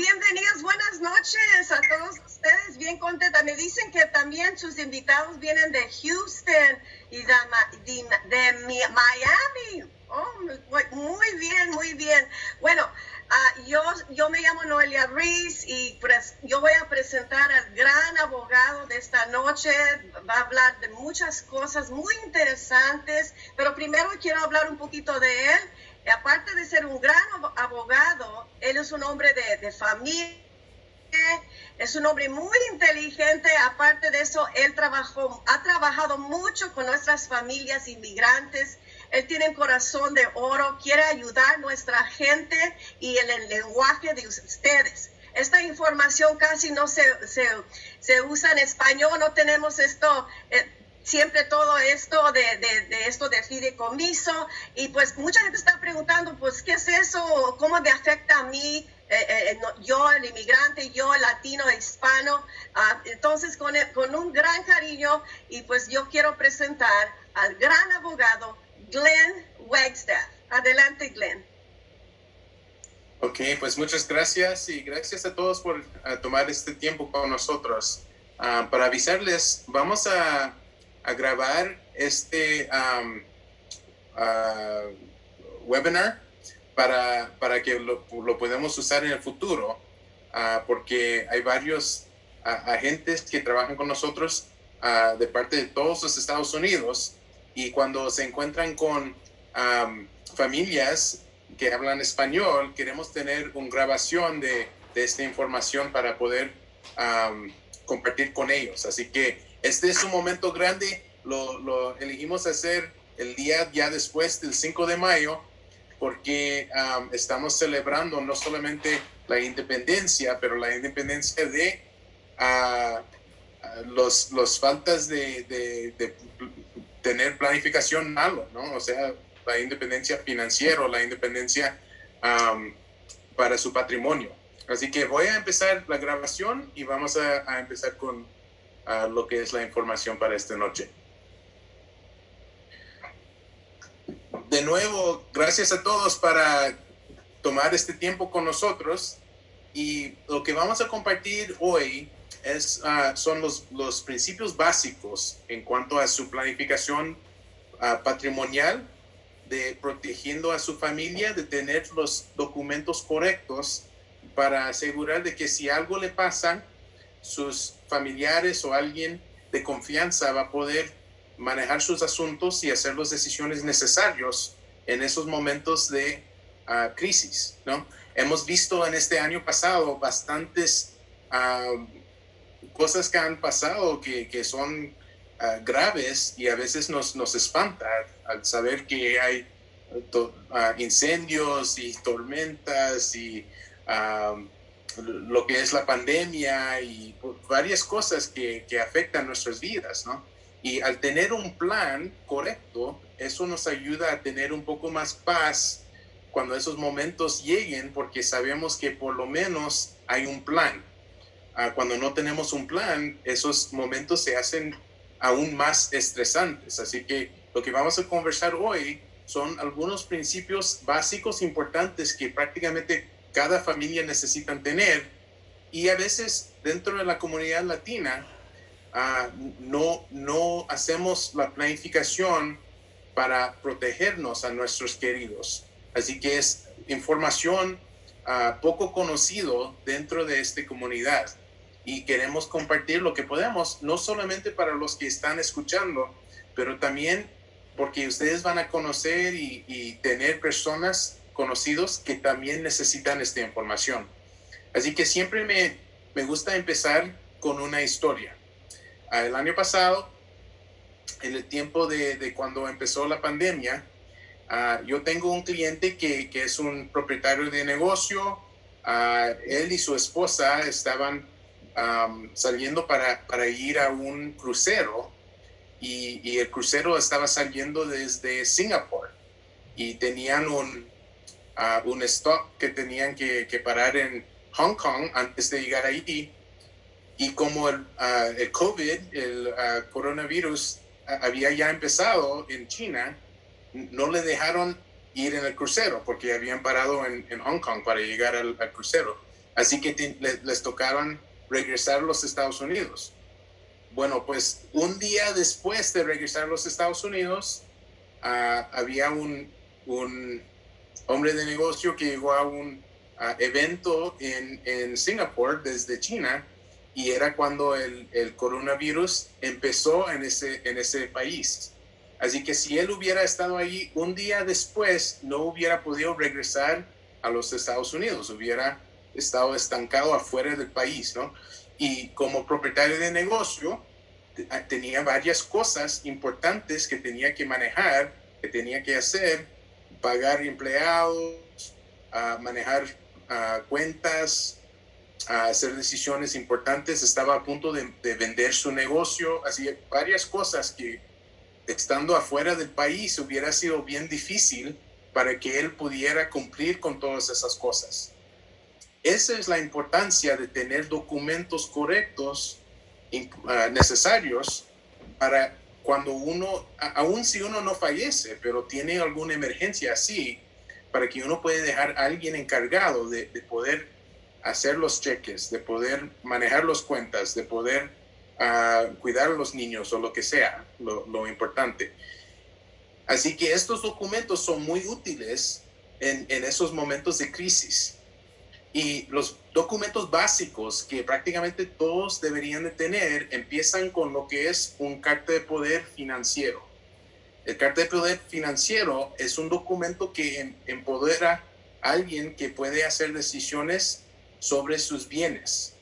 bienvenidos, buenas noches a todos ustedes, bien contenta. Me dicen que también sus invitados vienen de Houston y de Miami. Oh, muy bien, muy bien. Bueno, yo me llamo Noelia Ruiz y yo voy a presentar al gran abogado de esta noche. Va a hablar de muchas cosas muy interesantes, pero primero quiero hablar un poquito de él. Aparte de ser un gran abogado, él es un hombre de familia, es un hombre muy inteligente. Aparte de eso, él ha trabajado mucho con nuestras familias inmigrantes. Él tiene un corazón de oro, quiere ayudar a nuestra gente y en el lenguaje de ustedes. Esta información casi no se usa en español, no tenemos esto... siempre todo esto de fideicomiso, y pues mucha gente está preguntando, pues, ¿qué es eso? ¿Cómo me afecta a mí? Yo, el inmigrante, yo, el latino, hispano. Entonces, con un gran cariño, y pues yo quiero presentar al gran abogado Glenn Wagstaff. Adelante, Glenn. Ok, pues muchas gracias y gracias a todos por tomar este tiempo con nosotros. Para avisarles, vamos a grabar este webinar para que lo podamos usar en el futuro, porque hay varios agentes que trabajan con nosotros de parte de todos los Estados Unidos, y cuando se encuentran con familias que hablan español, queremos tener una grabación de esta información para poder compartir con ellos. Así que este es un momento grande, lo elegimos hacer el día ya después del 5 de mayo, porque estamos celebrando no solamente la independencia, pero la independencia de los faltas de tener planificación malo, ¿no? O sea, la independencia financiera, la independencia para su patrimonio. Así que voy a empezar la grabación y vamos a empezar con lo que es la información para esta noche. De nuevo, gracias a todos para tomar este tiempo con nosotros, y lo que vamos a compartir hoy son los principios básicos en cuanto a su planificación patrimonial, de protegiendo a su familia, de tener los documentos correctos para asegurar de que si algo le pasa, sus familiares o alguien de confianza va a poder manejar sus asuntos y hacer las decisiones necesarias en esos momentos de crisis, ¿no? Hemos visto en este año pasado bastantes cosas que han pasado que son graves, y a veces nos espanta al saber que hay incendios y tormentas y lo que es la pandemia y varias cosas que afectan nuestras vidas, ¿no? Y al tener un plan correcto, eso nos ayuda a tener un poco más paz cuando esos momentos lleguen, porque sabemos que por lo menos hay un plan. Cuando no tenemos un plan, esos momentos se hacen aún más estresantes. Así que lo que vamos a conversar hoy son algunos principios básicos importantes que prácticamente cada familia necesita tener, y a veces dentro de la comunidad latina no hacemos la planificación para protegernos a nuestros queridos. Así que es información poco conocido dentro de esta comunidad, y queremos compartir lo que podemos, no solamente para los que están escuchando, pero también porque ustedes van a conocer y tener personas conocidos que también necesitan esta información. Así que siempre me gusta empezar con una historia. El año pasado, en el tiempo de cuando empezó la pandemia, yo tengo un cliente que es un propietario de negocio. Él y su esposa estaban saliendo para ir a un crucero, y el crucero estaba saliendo desde Singapur, y tenían un stop que tenían que parar en Hong Kong antes de llegar ahí. Y como el COVID, el coronavirus había ya empezado en China, no le dejaron ir en el crucero porque habían parado en Hong Kong para llegar al crucero. Así que les tocaban regresar a los Estados Unidos. Bueno, pues un día después de regresar a los Estados Unidos, había un hombre de negocio que llegó a un evento en Singapur desde China, y era cuando el coronavirus empezó en ese país. Así que si él hubiera estado ahí un día después, no hubiera podido regresar a los Estados Unidos, hubiera estado estancado afuera del país, ¿no? Y como propietario de negocio, tenía varias cosas importantes que tenía que manejar, que tenía que hacer: pagar empleados, manejar cuentas, hacer decisiones importantes. Estaba a punto de vender su negocio, así varias cosas que, estando afuera del país, hubiera sido bien difícil para que él pudiera cumplir con todas esas cosas. Esa es la importancia de tener documentos correctos, necesarios, para cuando uno, aun si uno no fallece, pero tiene alguna emergencia así, para que uno pueda dejar a alguien encargado de poder hacer los cheques, de poder manejar las cuentas, de poder cuidar a los niños o lo que sea, lo importante. Así que estos documentos son muy útiles en esos momentos de crisis. Y los documentos básicos que prácticamente todos deberían de tener empiezan con lo que es un carta de poder financiero. El carta de poder financiero es un documento que empodera a alguien que puede hacer decisiones sobre sus bienes,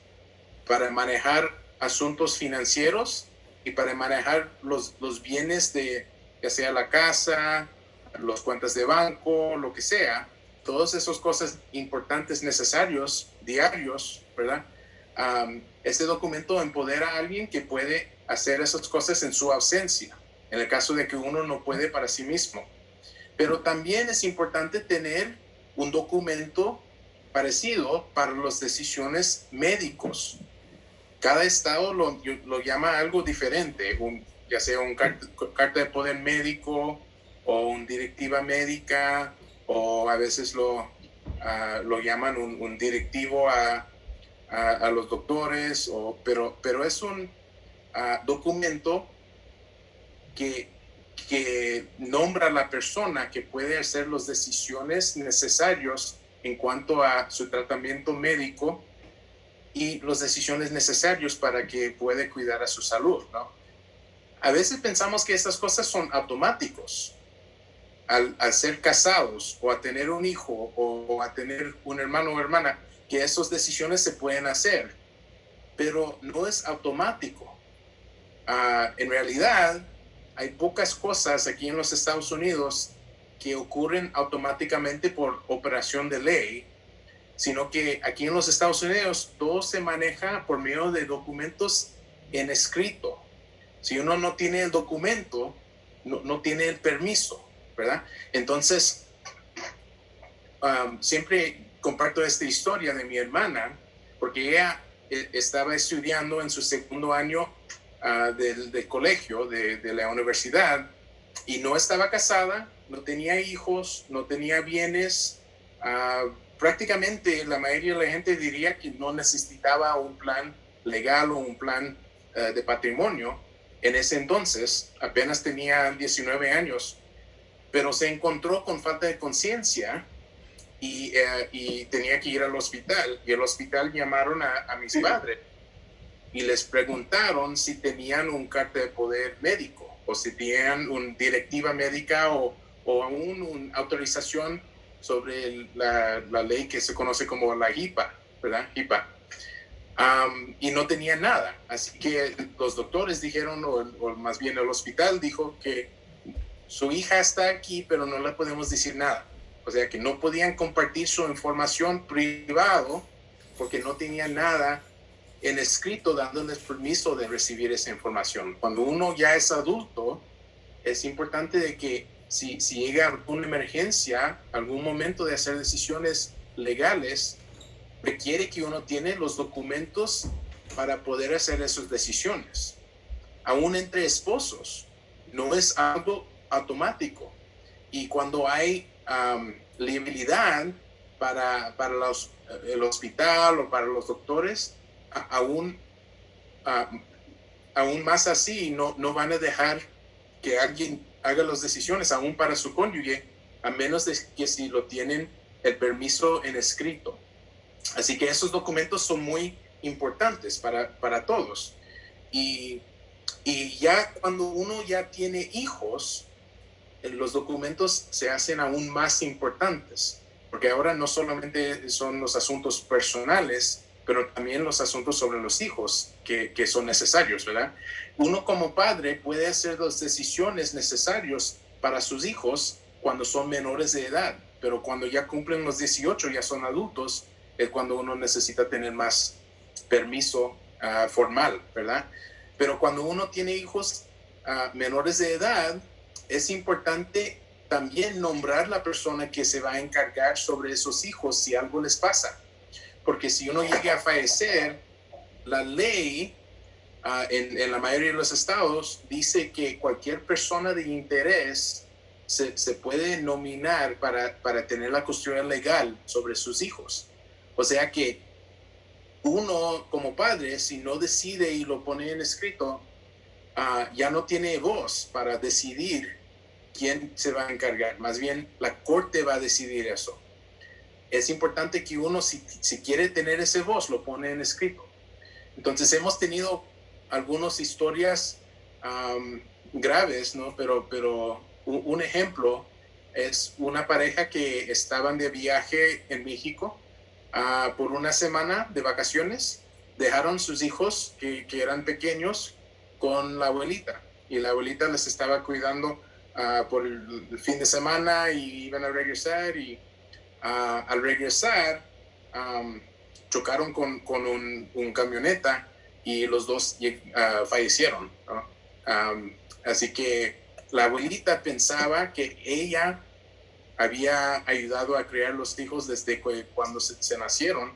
para manejar asuntos financieros y para manejar los bienes de, ya sea la casa, las cuentas de banco, lo que sea. Todas esas cosas importantes, necesarios, diarios, ¿verdad? Este documento empodera a alguien que puede hacer esas cosas en su ausencia, en el caso de que uno no puede para sí mismo. Pero también es importante tener un documento parecido para las decisiones médicos. Cada estado lo llama algo diferente, ya sea un carta de poder médico o una directiva médica, o a veces lo llaman un directivo a los doctores, pero es un documento que nombra a la persona que puede hacer las decisiones necesarias en cuanto a su tratamiento médico y las decisiones necesarias para que pueda cuidar a su salud, ¿no? A veces pensamos que estas cosas son automáticos. Al ser casados o a tener un hijo o a tener un hermano o hermana, que esas decisiones se pueden hacer, pero no es automático. En realidad, hay pocas cosas aquí en los Estados Unidos que ocurren automáticamente por operación de ley, sino que aquí en los Estados Unidos todo se maneja por medio de documentos en escrito. Si uno no tiene el documento, no tiene el permiso, ¿verdad? Entonces, siempre comparto esta historia de mi hermana, porque ella estaba estudiando en su segundo año del colegio, de la universidad, y no estaba casada, no tenía hijos, no tenía bienes. Prácticamente la mayoría de la gente diría que no necesitaba un plan legal o un plan de patrimonio. En ese entonces apenas tenía 19 años, pero se encontró con falta de conciencia y tenía que ir al hospital. Y el hospital llamaron a mis padres y les preguntaron si tenían un carta de poder médico o si tenían una directiva médica o aún una autorización sobre la ley que se conoce como la HIPAA, ¿verdad? HIPAA. Y no tenían nada. Así que los doctores dijeron, o más bien el hospital dijo que su hija está aquí, pero no le podemos decir nada. O sea que no podían compartir su información privada porque no tenían nada en escrito dándoles permiso de recibir esa información. Cuando uno ya es adulto, es importante de que si llega alguna emergencia, algún momento de hacer decisiones legales, requiere que uno tiene los documentos para poder hacer esas decisiones. Aún entre esposos, no es algo automático. Y cuando hay liabilidad, para el hospital o para los doctores, aún más así, no van a dejar que alguien haga las decisiones, aún para su cónyuge, a menos de que si lo tienen el permiso en escrito. Así que esos documentos son muy importantes para todos. Y ya cuando uno ya tiene hijos, los documentos se hacen aún más importantes, porque ahora no solamente son los asuntos personales, pero también los asuntos sobre los hijos que son necesarios, ¿verdad? Uno como padre puede hacer las decisiones necesarias para sus hijos cuando son menores de edad, pero cuando ya cumplen los 18, ya son adultos, es cuando uno necesita tener más permiso formal, ¿verdad? Pero cuando uno tiene hijos menores de edad, es importante también nombrar la persona que se va a encargar sobre esos hijos si algo les pasa. Porque si uno llega a fallecer, la ley en la mayoría de los estados dice que cualquier persona de interés se puede nominar para tener la custodia legal sobre sus hijos. O sea que uno como padre, si no decide y lo pone en escrito, ya no tiene voz para decidir quién se va a encargar. Más bien, la corte va a decidir eso. Es importante que uno, si quiere tener ese voz, lo pone en escrito. Entonces, hemos tenido algunas historias graves, ¿no? Pero un ejemplo es una pareja que estaban de viaje en México por una semana de vacaciones. Dejaron sus hijos, que eran pequeños, con la abuelita. Y la abuelita les estaba cuidando por el fin de semana y iban a regresar. Y al regresar, chocaron con un camioneta y los dos fallecieron, ¿no? Así que la abuelita pensaba que ella había ayudado a criar los hijos desde cuando se nacieron,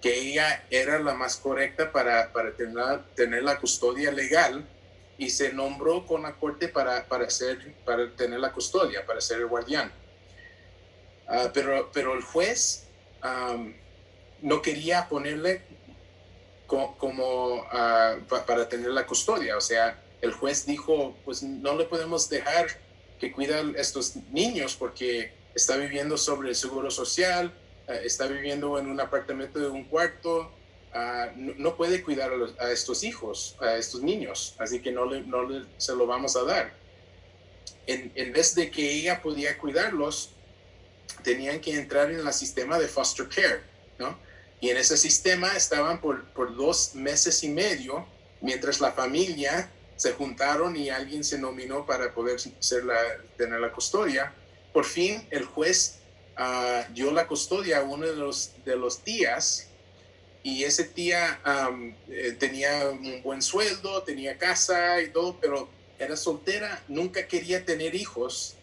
que ella era la más correcta para tener la custodia legal, y se nombró con la corte para tener la custodia, para ser el guardián. Pero el juez no quería ponerle para tener la custodia. O sea, el juez dijo, pues no le podemos dejar que cuide a estos niños porque está viviendo sobre el seguro social, está viviendo en un apartamento de un cuarto, no puede cuidar a estos hijos, a estos niños, así que no se lo vamos a dar. En vez de que ella podía cuidarlos, tenían que entrar en el sistema de foster care, ¿no? Y en ese sistema estaban por 2 meses y medio, mientras la familia se juntaron y alguien se nominó para poder tener la custodia. Por fin el juez dio la custodia a uno de los tías, y ese tía tenía un buen sueldo, tenía casa y todo, pero era soltera, nunca quería tener hijos,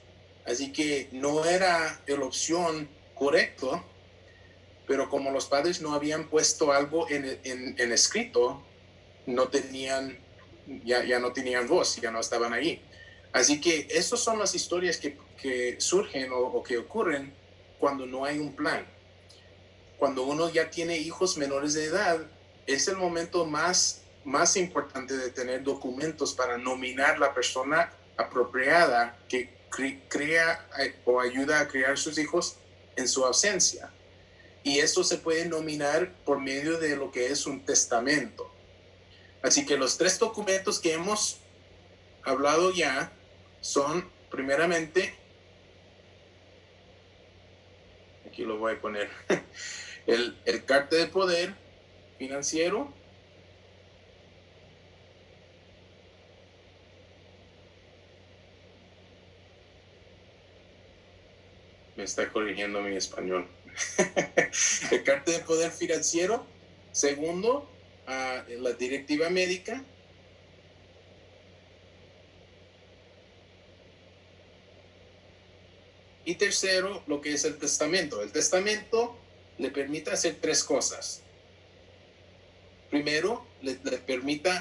así que no era la opción correcta. Pero como los padres no habían puesto algo en escrito, ya no tenían voz, ya no estaban ahí. Así que esas son las historias que surgen o que ocurren cuando no hay un plan. Cuando uno ya tiene hijos menores de edad, es el momento más importante de tener documentos para nominar la persona apropiada que cría o ayuda a criar sus hijos en su ausencia. Y esto se puede nominar por medio de lo que es un testamento. Así que los 3 documentos que hemos hablado ya son, primeramente, aquí lo voy a poner, el carta de poder financiero, me está corrigiendo mi español. El carta de poder financiero. Segundo, la directiva médica. Y tercero, lo que es el testamento. El testamento le permite hacer 3 cosas. Primero, le permite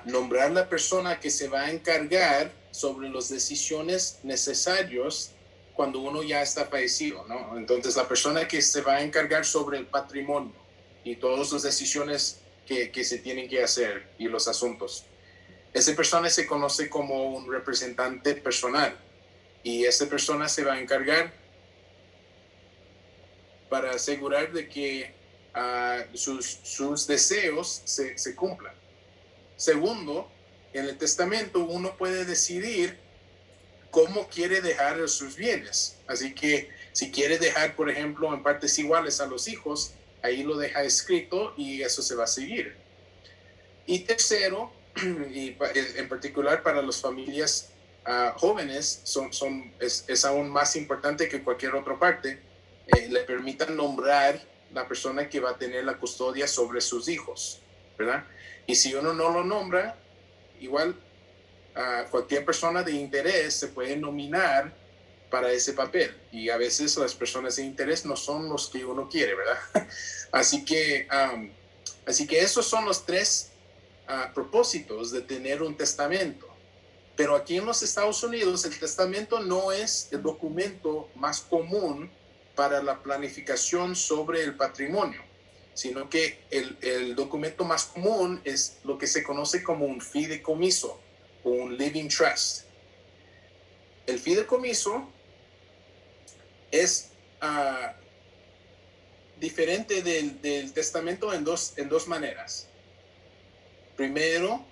nombrar la persona que se va a encargar sobre las decisiones necesarias cuando uno ya está fallecido, ¿no? Entonces la persona que se va a encargar sobre el patrimonio y todas las decisiones que se tienen que hacer y los asuntos. Esa persona se conoce como un representante personal y esa persona se va a encargar para asegurar de que sus deseos se cumplan. Segundo, en el testamento uno puede decidir cómo quiere dejar sus bienes. Así que si quiere dejar, por ejemplo, en partes iguales a los hijos, ahí lo deja escrito y eso se va a seguir. Y tercero, y en particular para las familias jóvenes, es aún más importante que cualquier otra parte, le permitan nombrar la persona que va a tener la custodia sobre sus hijos, ¿verdad? Y si uno no lo nombra, igual cualquier persona de interés se puede nominar para ese papel. Y a veces las personas de interés no son los que uno quiere, ¿verdad? Así que esos son los tres propósitos de tener un testamento. Pero aquí en los Estados Unidos el testamento no es el documento más común para la planificación sobre el patrimonio, sino que el documento más común es lo que se conoce como un fideicomiso o un living trust. El fideicomiso es diferente del testamento en dos maneras. Primero,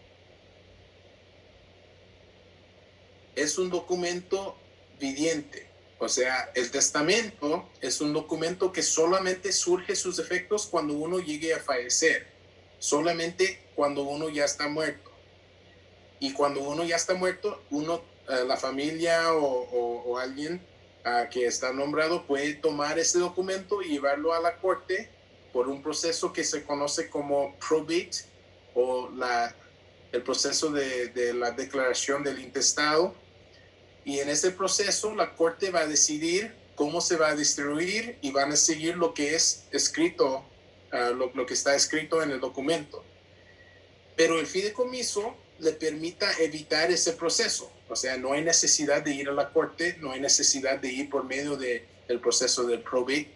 es un documento viviente. O sea, el testamento es un documento que solamente surge sus efectos cuando uno llegue a fallecer, solamente cuando uno ya está muerto. Y cuando uno ya está muerto, la familia o alguien que está nombrado puede tomar ese documento y llevarlo a la corte por un proceso que se conoce como probate o el proceso de la declaración del intestado. Y en ese proceso la corte va a decidir cómo se va a distribuir y van a seguir lo que es escrito, lo que está escrito en el documento. Pero el fideicomiso le permita evitar ese proceso. O sea, no hay necesidad de ir a la corte, no hay necesidad de ir por medio del proceso del probate.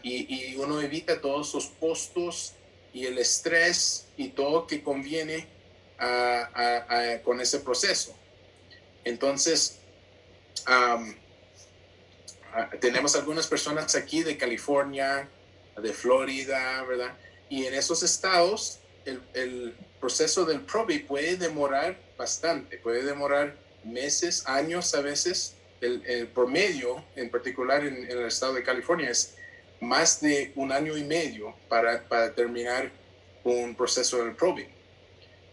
Y uno evita todos los costos y el estrés y todo que conviene con ese proceso. Entonces, tenemos algunas personas aquí de California, de Florida, ¿verdad? Y en esos estados, el proceso del probate puede demorar bastante, puede demorar meses, años a veces. El promedio, en particular en el estado de California, es más de 1 año y medio para terminar un proceso del probate.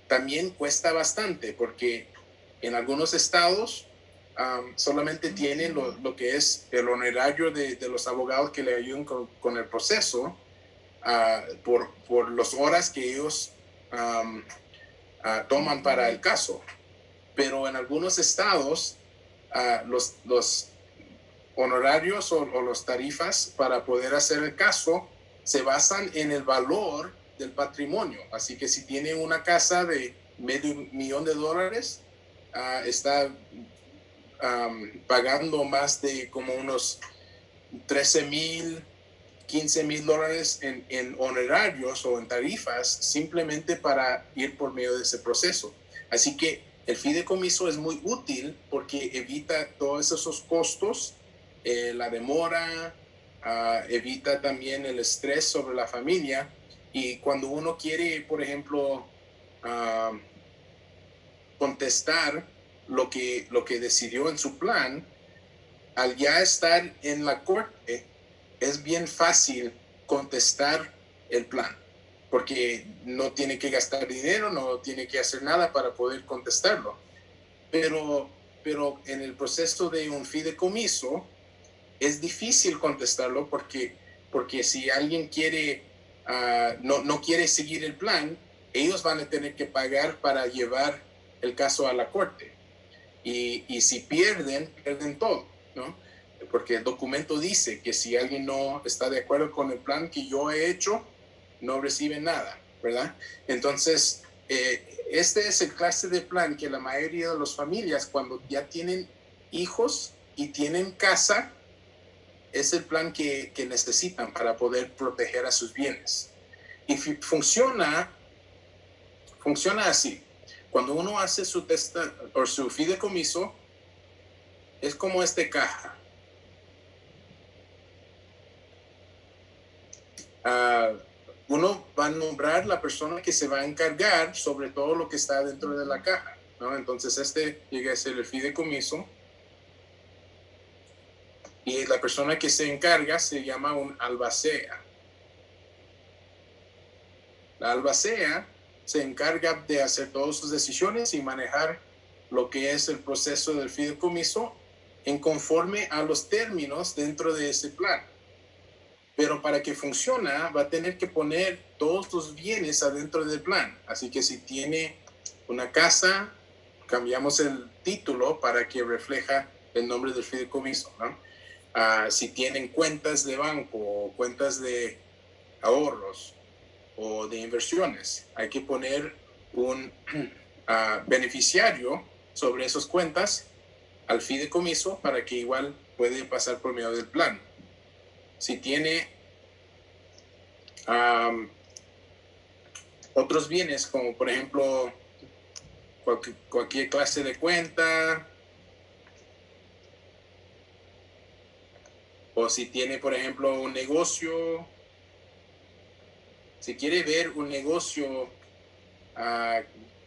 También cuesta bastante porque en algunos estados solamente tienen lo que es el honorario de los abogados que le ayudan con el proceso por las horas que ellos toman para el caso. Pero en algunos estados los honorarios o las tarifas para poder hacer el caso se basan en el valor del patrimonio. Así que si tiene una casa de $500,000, está pagando más de como unos $13,000, $15,000 en honorarios o en tarifas simplemente para ir por medio de ese proceso. Así que el fideicomiso es muy útil porque evita todos esos costos, la demora, evita también el estrés sobre la familia. Y cuando uno quiere, por ejemplo, contestar lo que decidió en su plan, al ya estar en la corte, es bien fácil contestar el plan, porque no tiene que gastar dinero, no tiene que hacer nada para poder contestarlo. Pero en el proceso de un fideicomiso es difícil contestarlo porque si alguien no quiere seguir el plan, ellos van a tener que pagar para llevar el caso a la corte. Y si pierden todo, ¿no? Porque el documento dice que si alguien no está de acuerdo con el plan que yo he hecho, no recibe nada, ¿verdad? Entonces, este es el clase de plan que la mayoría de las familias, cuando ya tienen hijos, y tienen casa, es el plan que necesitan para poder proteger a sus bienes. Y funciona así. Cuando uno hace su o su fideicomiso, es como caja. Uno va a nombrar la persona que se va a encargar sobre todo lo que está dentro de la caja, ¿no? Entonces llega a ser el fideicomiso y la persona que se encarga se llama un albacea. La albacea se encarga de hacer todas sus decisiones y manejar lo que es el proceso del fideicomiso en conforme a los términos dentro de ese plan. Pero para que funcione, va a tener que poner todos los bienes adentro del plan. Así que si tiene una casa, cambiamos el título para que refleja el nombre del fideicomiso, ¿no? Si tienen cuentas de banco o cuentas de ahorros o de inversiones, hay que poner un beneficiario sobre esas cuentas al fideicomiso para que igual puede pasar por medio del plan. Si tiene otros bienes, como por ejemplo cualquier clase de cuenta, o si tiene por ejemplo un negocio, si quiere ver un negocio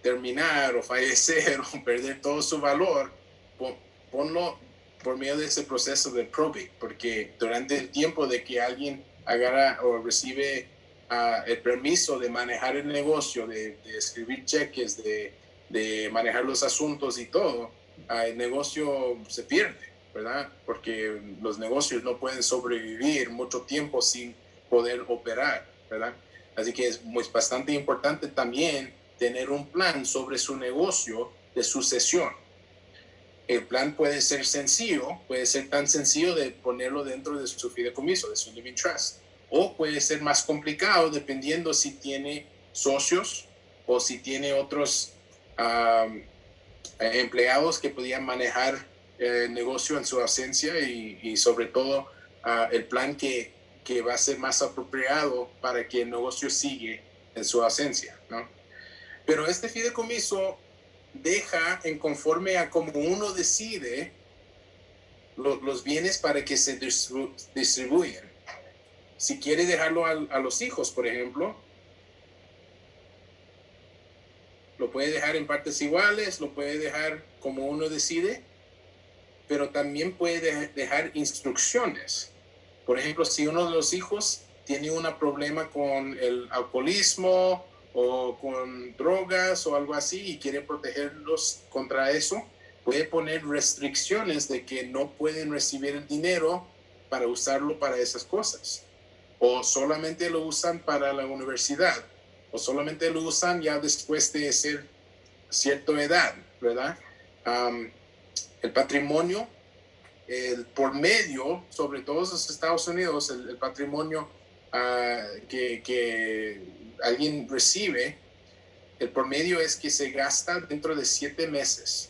terminar o fallecer o perder todo su valor, ponlo por medio de ese proceso de probate, porque durante el tiempo de que alguien agarra o recibe el permiso de manejar el negocio, de escribir cheques, de manejar los asuntos y todo, el negocio se pierde, ¿verdad? Porque los negocios no pueden sobrevivir mucho tiempo sin poder operar, ¿verdad? Así que es bastante importante también tener un plan sobre su negocio de sucesión. El plan puede ser sencillo, puede ser tan sencillo de ponerlo dentro de su fideicomiso, de su living trust, o puede ser más complicado dependiendo si tiene socios o si tiene otros empleados que podían manejar el negocio en su ausencia y sobre todo el plan que va a ser más apropiado para que el negocio siga en su ausencia, ¿no? Pero este fideicomiso deja en conforme a cómo uno decide los bienes para que se distribuyan. Si quiere dejarlo a los hijos, por ejemplo, lo puede dejar en partes iguales, lo puede dejar como uno decide, pero también puede dejar instrucciones. Por ejemplo, si uno de los hijos tiene un problema con el alcoholismo o con drogas o algo así y quiere protegerlos contra eso, puede poner restricciones de que no pueden recibir el dinero para usarlo para esas cosas, o solamente lo usan para la universidad, o solamente lo usan ya después de ser cierta edad, ¿verdad? El patrimonio, por medio, sobre todo en los Estados Unidos, el patrimonio que alguien recibe, el promedio es que se gasta dentro de 7 meses.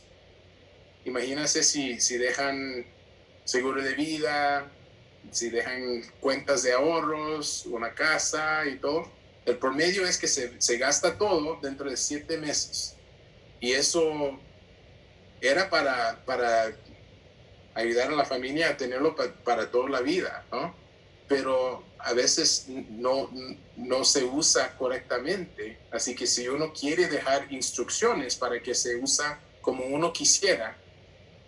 Imagínense si dejan seguro de vida, si dejan cuentas de ahorros, una casa y todo. El promedio es que se gasta todo dentro de 7 meses. Y eso era para ayudar a la familia a tenerlo para toda la vida, ¿no? Pero a veces no se usa correctamente. Así que si uno quiere dejar instrucciones para que se usa como uno quisiera,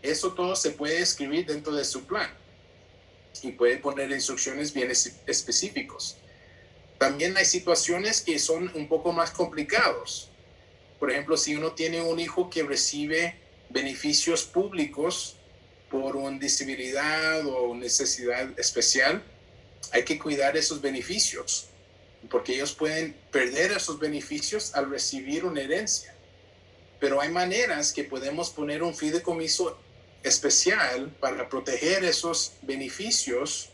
eso todo se puede escribir dentro de su plan y puede poner instrucciones bien específicos. También hay situaciones que son un poco más complicados. Por ejemplo, si uno tiene un hijo que recibe beneficios públicos por una disabilidad o necesidad especial, hay que cuidar esos beneficios, porque ellos pueden perder esos beneficios al recibir una herencia. Pero hay maneras que podemos poner un fideicomiso especial para proteger esos beneficios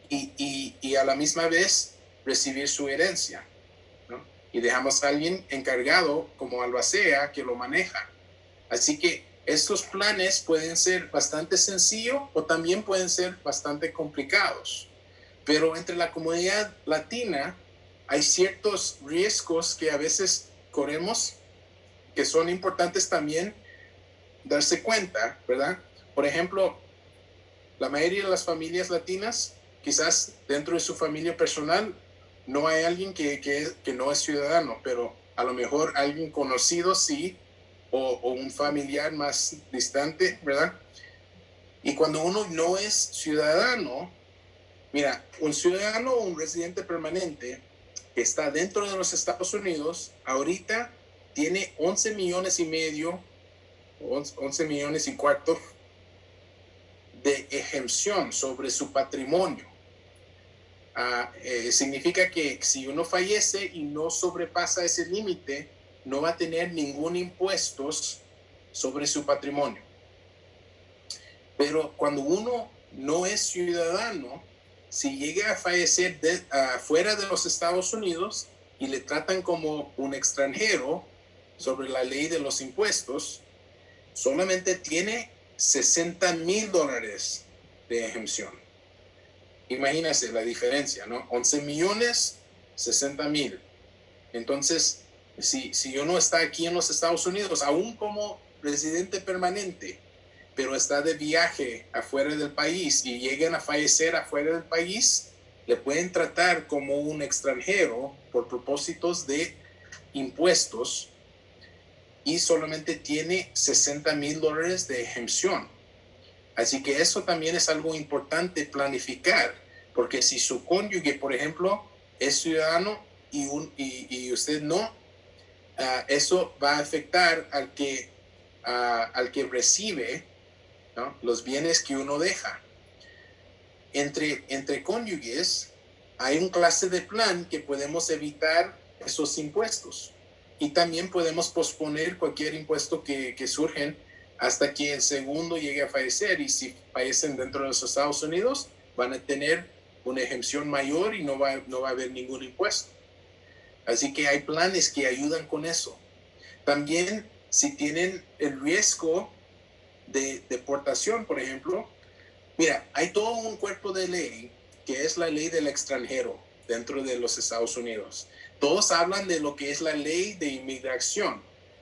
y a la misma vez recibir su herencia, ¿no? Y dejamos a alguien encargado como albacea que lo maneja. Así que Estos planes pueden ser bastante sencillos o también pueden ser bastante complicados. Pero entre la comunidad latina hay ciertos riesgos que a veces corremos que son importantes también darse cuenta, ¿verdad? Por ejemplo, la mayoría de las familias latinas, quizás dentro de su familia personal, no hay alguien que no es ciudadano, pero a lo mejor alguien conocido sí, o un familiar más distante, ¿verdad? Y cuando uno no es ciudadano, mira, un ciudadano o un residente permanente que está dentro de los Estados Unidos, ahorita tiene 11 millones y medio, 11 millones y cuarto de ejecución sobre su patrimonio. Significa que si uno fallece y no sobrepasa ese límite, no va a tener ningún impuesto sobre su patrimonio. Pero cuando uno no es ciudadano, si llega a fallecer fuera de los Estados Unidos y le tratan como un extranjero sobre la ley de los impuestos, solamente tiene $60,000 de ejecución. Imagínense la diferencia, ¿no? 11 millones, 60,000. Entonces, si uno está aquí en los Estados Unidos, aún como residente permanente, pero está de viaje afuera del país y llegan a fallecer afuera del país, le pueden tratar como un extranjero por propósitos de impuestos y solamente tiene $60,000 de ejecución. Así que eso también es algo importante planificar, porque si su cónyuge, por ejemplo, es ciudadano y usted no, eso va a afectar al que recibe, ¿no?, los bienes que uno deja. Entre cónyuges hay un clase de plan que podemos evitar esos impuestos y también podemos posponer cualquier impuesto que surgen hasta que el segundo llegue a fallecer, y si fallecen dentro de los Estados Unidos van a tener una ejecución mayor y no va a haber ningún impuesto. Así que hay planes que ayudan con eso. También si tienen el riesgo de deportación, por ejemplo, mira, hay todo un cuerpo de ley que es la ley del extranjero dentro de los Estados Unidos. Todos hablan de lo que es la ley de inmigración,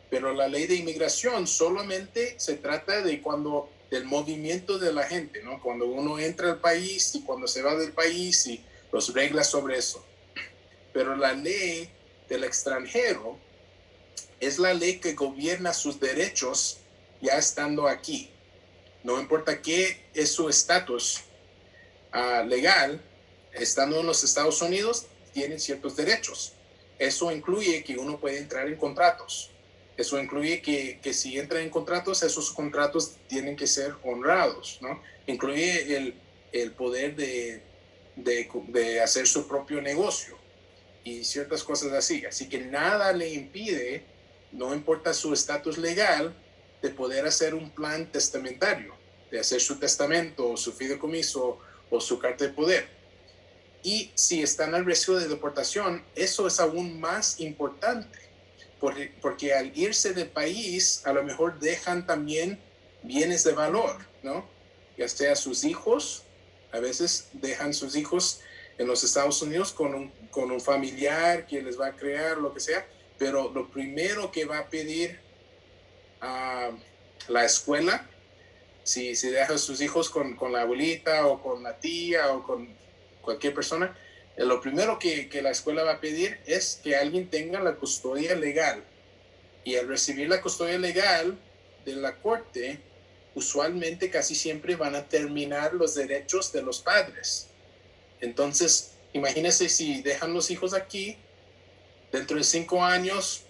pero la ley de inmigración solamente se trata de del movimiento de la gente, ¿no? Cuando uno entra al país y cuando se va del país y las reglas sobre eso. Pero la ley del extranjero es la ley que gobierna sus derechos ya estando aquí. No importa qué es su estatus legal, estando en los Estados Unidos, tienen ciertos derechos. Eso incluye que uno puede entrar en contratos. Eso incluye que si entra en contratos, esos contratos tienen que ser honrados, ¿no? Incluye el poder de hacer su propio negocio y ciertas cosas así. Así que nada le impide, no importa su estatus legal, de poder hacer un plan testamentario, de hacer su testamento o su fideicomiso o su carta de poder. Y si están al riesgo de deportación, eso es aún más importante, porque al irse del país, a lo mejor dejan también bienes de valor, ¿no? Ya sea sus hijos, a veces dejan sus hijos en los Estados Unidos con un familiar que les va a crear, lo que sea, pero lo primero que va a pedir la escuela, si deja a sus hijos con la abuelita o con la tía o con cualquier persona, lo primero que la escuela va a pedir es que alguien tenga la custodia legal. Y al recibir la custodia legal de la corte, usualmente casi siempre van a terminar los derechos de los padres. Entonces, imagínense si dejan los hijos aquí, dentro de 5 años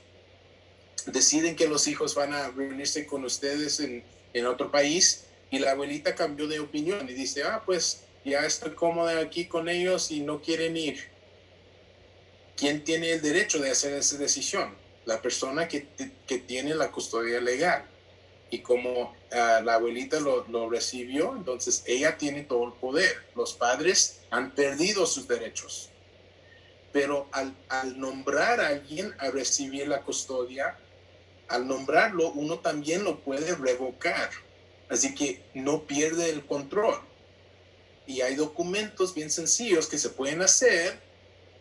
deciden que los hijos van a reunirse con ustedes en otro país y la abuelita cambió de opinión y dice, pues ya estoy cómoda aquí con ellos y no quieren ir. ¿Quién tiene el derecho de hacer esa decisión? La persona que tiene la custodia legal. Y como la abuelita lo recibió, entonces ella tiene todo el poder. Los padres han perdido sus derechos. Pero al nombrar a alguien a recibir la custodia, al nombrarlo, uno también lo puede revocar. Así que no pierde el control. Y hay documentos bien sencillos que se pueden hacer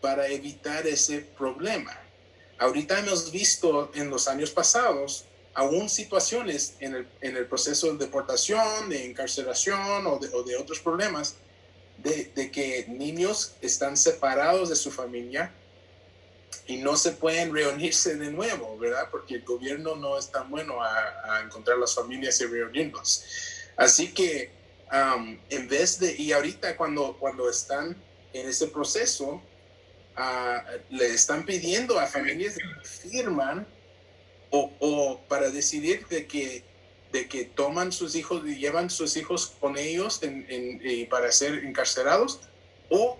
para evitar ese problema. Ahorita hemos visto en los años pasados aún situaciones en el proceso de deportación, de encarcelación o de otros problemas, de que niños están separados de su familia y no se pueden reunirse de nuevo, ¿verdad? Porque el gobierno no es tan bueno a encontrar las familias y reunirlos. Así que en vez de, y ahorita cuando están en ese proceso, le están pidiendo a familias que firman o para decidir de que toman sus hijos y llevan sus hijos con ellos para ser encarcelados o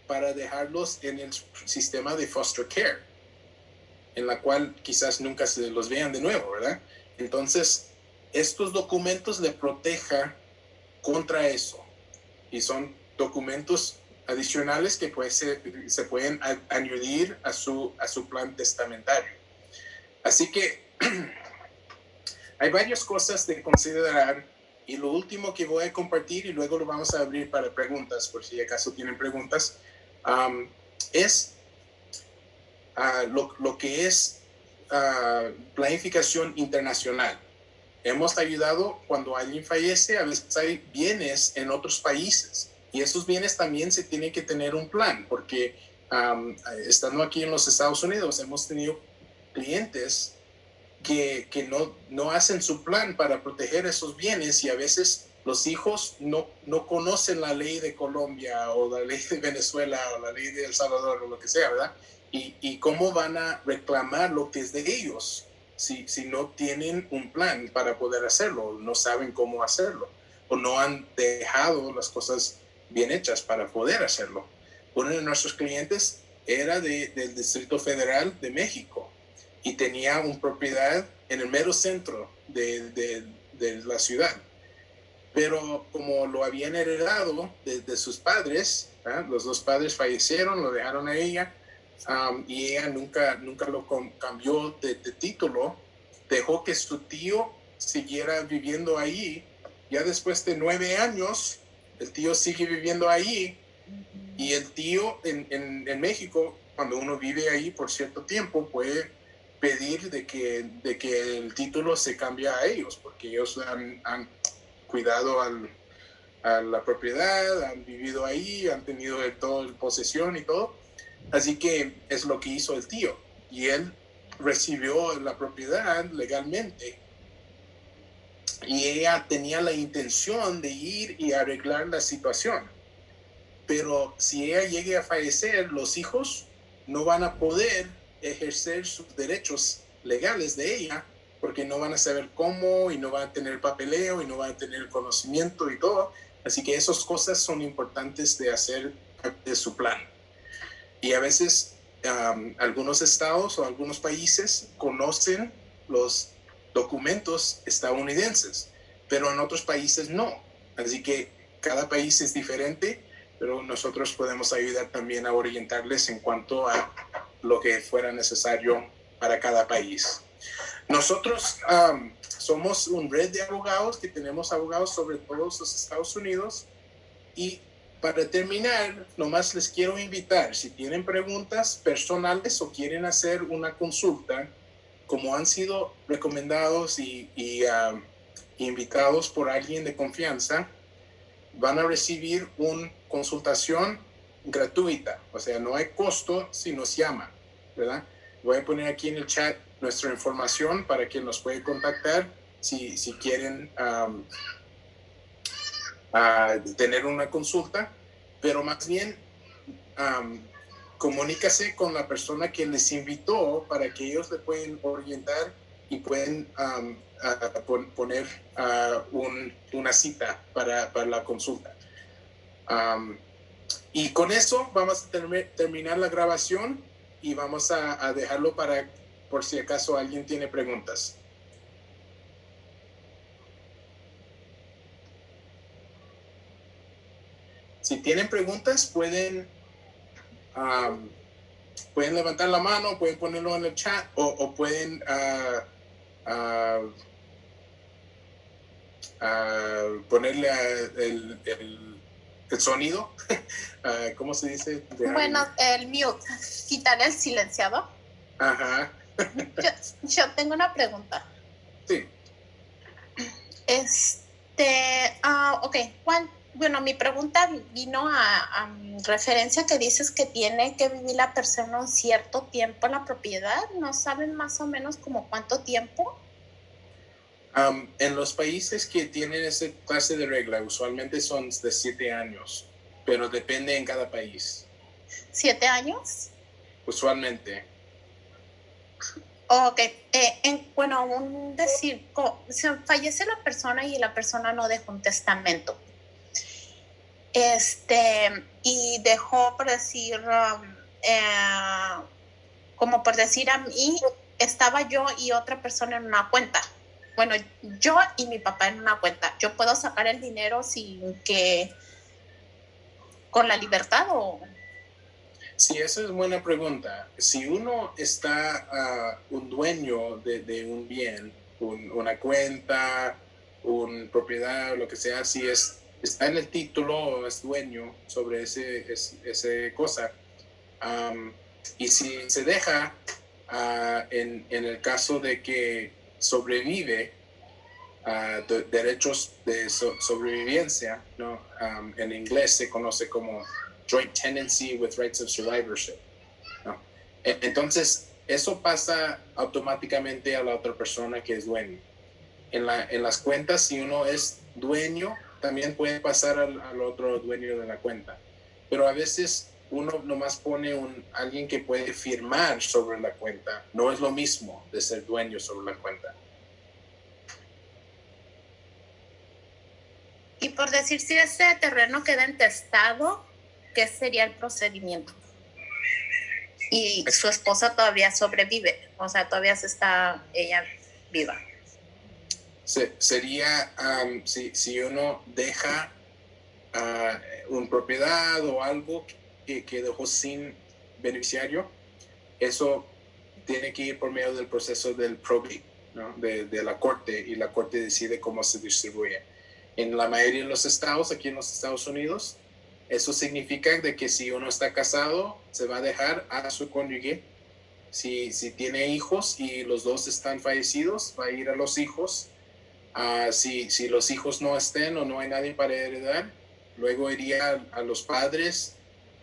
para dejarlos en el sistema de foster care, en la cual quizás nunca se los vean de nuevo, ¿verdad? Entonces, estos documentos le protejan contra eso y son documentos adicionales que se pueden añadir a su plan testamentario. Así que hay varias cosas de considerar y lo último que voy a compartir y luego lo vamos a abrir para preguntas, por si acaso tienen preguntas, es lo que es planificación internacional. Hemos ayudado cuando alguien fallece, a veces hay bienes en otros países y esos bienes también se tiene que tener un plan, porque estando aquí en los Estados Unidos hemos tenido clientes que no hacen su plan para proteger esos bienes y a veces los hijos no conocen la ley de Colombia o la ley de Venezuela o la ley de El Salvador o lo que sea, ¿verdad? Y cómo van a reclamar lo que es de ellos si no tienen un plan para poder hacerlo, no saben cómo hacerlo o no han dejado las cosas bien hechas para poder hacerlo. Uno de nuestros clientes era del Distrito Federal de México y tenía una propiedad en el mero centro de la ciudad. Pero como lo habían heredado de sus padres, los dos padres fallecieron, lo dejaron a ella, y ella nunca lo cambió de título, dejó que su tío siguiera viviendo ahí. Ya después de 9 años, el tío sigue viviendo ahí y el tío en México, cuando uno vive ahí por cierto tiempo, puede pedir de que el título se cambie a ellos, porque ellos han cuidado a la propiedad, han vivido ahí, han tenido toda posesión y todo. Así que es lo que hizo el tío. Y él recibió la propiedad legalmente. Y ella tenía la intención de ir y arreglar la situación. Pero si ella llegue a fallecer, los hijos no van a poder ejercer sus derechos legales de ella porque no van a saber cómo y no van a tener papeleo y no van a tener conocimiento y todo. Así que esas cosas son importantes de hacer de su plan. Y a veces algunos estados o algunos países conocen los documentos estadounidenses, pero en otros países no. Así que cada país es diferente, pero nosotros podemos ayudar también a orientarles en cuanto a lo que fuera necesario para cada país. Nosotros somos una red de abogados que tenemos abogados sobre todos los Estados Unidos. Y para terminar, nomás les quiero invitar, si tienen preguntas personales o quieren hacer una consulta, como han sido recomendados y invitados por alguien de confianza, van a recibir una consultación gratuita, o sea, no hay costo si nos llaman, ¿verdad? Voy a poner aquí en el chat nuestra información para que nos puedan contactar si quieren tener una consulta, pero más bien comunícase con la persona que les invitó para que ellos le pueden orientar y pueden poner una cita para la consulta. Y con eso vamos a terminar la grabación y vamos a dejarlo por si acaso alguien tiene preguntas. Si tienen preguntas, pueden levantar la mano, pueden ponerlo en el chat o pueden a ponerle el sonido, ¿cómo se dice? Bueno, el mute, quitar el silenciador. Ajá. Yo tengo una pregunta. Sí. Ok, bueno, mi pregunta vino a referencia que dices que tiene que vivir la persona un cierto tiempo en la propiedad. ¿No saben más o menos como cuánto tiempo? En los países que tienen esa clase de regla, usualmente son de 7 años, pero depende en cada país. ¿7 años? Usualmente. Ok, bueno, se fallece la persona y la persona no dejó un testamento. Y dejó, por decir, como por decir a mí, estaba yo y otra persona en una cuenta. Bueno, yo y mi papá en una cuenta. ¿Yo puedo sacar el dinero sin que, con la libertad o...? Sí, esa es buena pregunta. Si uno está un dueño de un bien, una cuenta, una propiedad, lo que sea, si está en el título o es dueño sobre ese cosa, y si se deja, en el caso de que sobrevive, derechos de sobrevivencia, ¿no? En inglés se conoce como joint tenancy with rights of survivorship, ¿no? Entonces, eso pasa automáticamente a la otra persona que es dueño. En las cuentas, si uno es dueño, también puede pasar al otro dueño de la cuenta. Pero a veces uno nomás pone alguien que puede firmar sobre la cuenta. No es lo mismo de ser dueño sobre la cuenta. Y por decir, si ese terreno queda entestado, ¿qué sería el procedimiento? Y su esposa todavía sobrevive, o sea, todavía está ella viva. Sería si uno deja una propiedad o algo que dejó sin beneficiario, eso tiene que ir por medio del proceso del probate, ¿no? de la corte, y la corte decide cómo se distribuye. En la mayoría de los estados, aquí en los Estados Unidos, eso significa de que si uno está casado, se va a dejar a su cónyuge. Si tiene hijos y los dos están fallecidos, va a ir a los hijos. Si los hijos no estén o no hay nadie para heredar, luego iría a los padres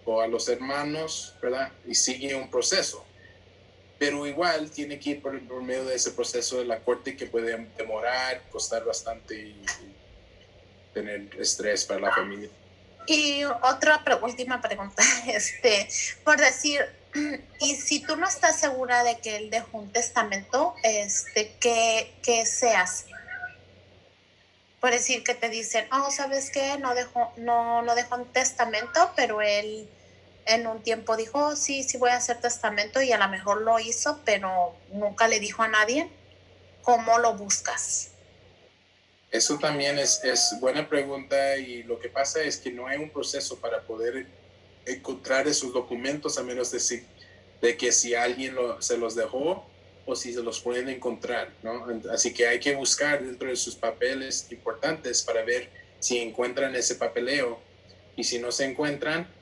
o a los hermanos, ¿verdad? Y sigue un proceso. Pero igual tiene que ir por medio de ese proceso de la corte, que puede demorar, costar bastante y tener estrés para la familia. Y última pregunta, por decir, y si tú no estás segura de que él dejó un testamento, ¿qué se hace? Por decir que te dicen, ¿sabes qué? No dejó un testamento, pero él en un tiempo dijo, sí voy a hacer testamento, y a lo mejor lo hizo, pero nunca le dijo a nadie. ¿Cómo lo buscas? Eso también es buena pregunta, y lo que pasa es que no hay un proceso para poder encontrar esos documentos, a menos de que si alguien se los dejó o si se los pueden encontrar, ¿no? Así que hay que buscar dentro de sus papeles importantes para ver si encuentran ese papeleo, y si no se encuentran,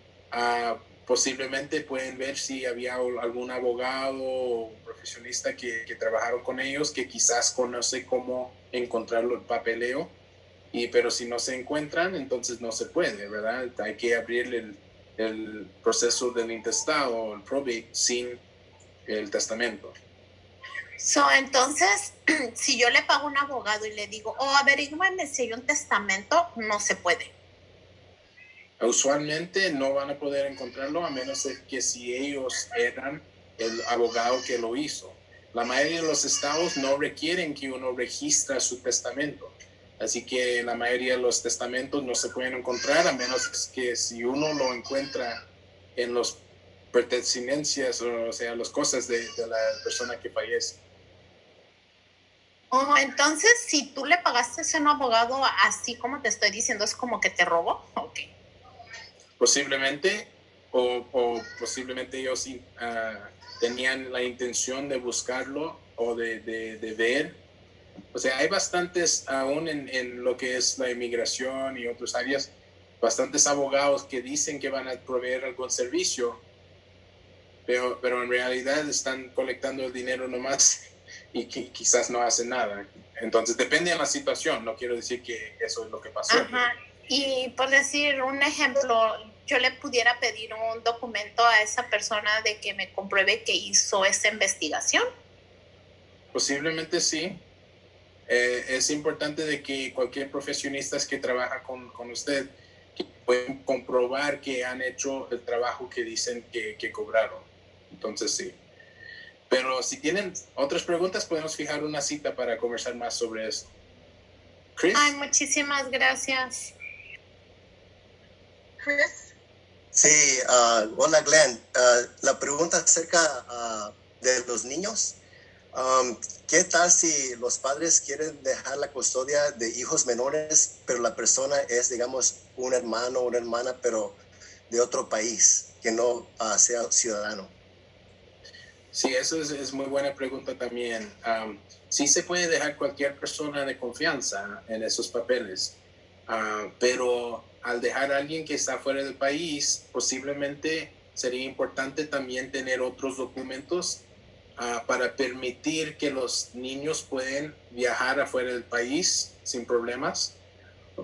posiblemente pueden ver si había algún abogado o profesionista que trabajaron con ellos, que quizás conoce cómo encontrar el papeleo, pero si no se encuentran, entonces no se puede, ¿verdad? Hay que abrir el proceso del intestado, el probate, sin el testamento. Entonces, si yo le pago a un abogado y le digo, averígüeme si hay un testamento, no se puede. Usualmente no van a poder encontrarlo, a menos que si ellos eran el abogado que lo hizo. La mayoría de los estados no requieren que uno registre su testamento. Así que la mayoría de los testamentos no se pueden encontrar, a menos que si uno lo encuentra en los pertenencias, o sea, las cosas de la persona que fallece. Entonces, si tú le pagaste a un abogado así como te estoy diciendo, ¿es como que te robó? Okay. Posiblemente, o posiblemente ellos tenían la intención de buscarlo o de ver O sea, hay bastantes, aún en lo que es la inmigración y otras áreas, bastantes abogados que dicen que van a proveer algún servicio, pero en realidad están colectando el dinero nomás y quizás no hacen nada. Entonces depende de la situación, no quiero decir que eso es lo que pasó. Ajá. Y por decir un ejemplo, yo le pudiera pedir un documento a esa persona de que me compruebe que hizo esa investigación. Posiblemente sí. Es importante de que cualquier profesionista que trabaja con usted que pueden comprobar que han hecho el trabajo que dicen que cobraron. Entonces sí. Pero si tienen otras preguntas, podemos fijar una cita para conversar más sobre eso. Chris. Ay, muchísimas gracias. Chris? Sí, hola Glenn. La pregunta acerca de los niños. ¿Qué tal si los padres quieren dejar la custodia de hijos menores, pero la persona es, digamos, un hermano o una hermana, pero de otro país, que no sea ciudadano? Sí, eso es muy buena pregunta también. Sí se puede dejar cualquier persona de confianza en esos papeles, pero al dejar a alguien que está fuera del país, posiblemente sería importante también tener otros documentos para permitir que los niños puedan viajar afuera del país sin problemas,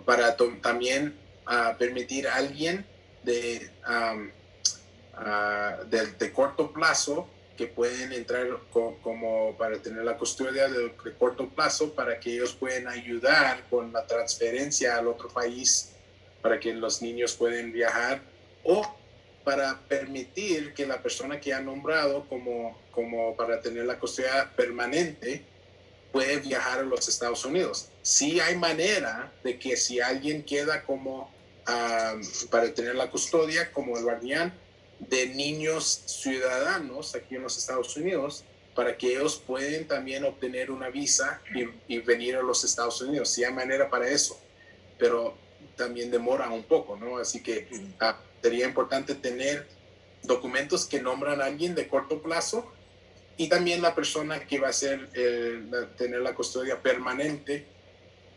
para también permitir a alguien de corto plazo que pueden entrar como para tener la custodia de corto plazo, para que ellos puedan ayudar con la transferencia al otro país, para que los niños puedan viajar, o para permitir que la persona que ha nombrado como para tener la custodia permanente puede viajar a los Estados Unidos. Sí hay manera de que si alguien queda como para tener la custodia como el guardián de niños ciudadanos aquí en los Estados Unidos, para que ellos pueden también obtener una visa y venir a los Estados Unidos. Sí hay manera para eso, pero también demora un poco, ¿no? Así que sería importante tener documentos que nombran a alguien de corto plazo, y también la persona que va a tener la custodia permanente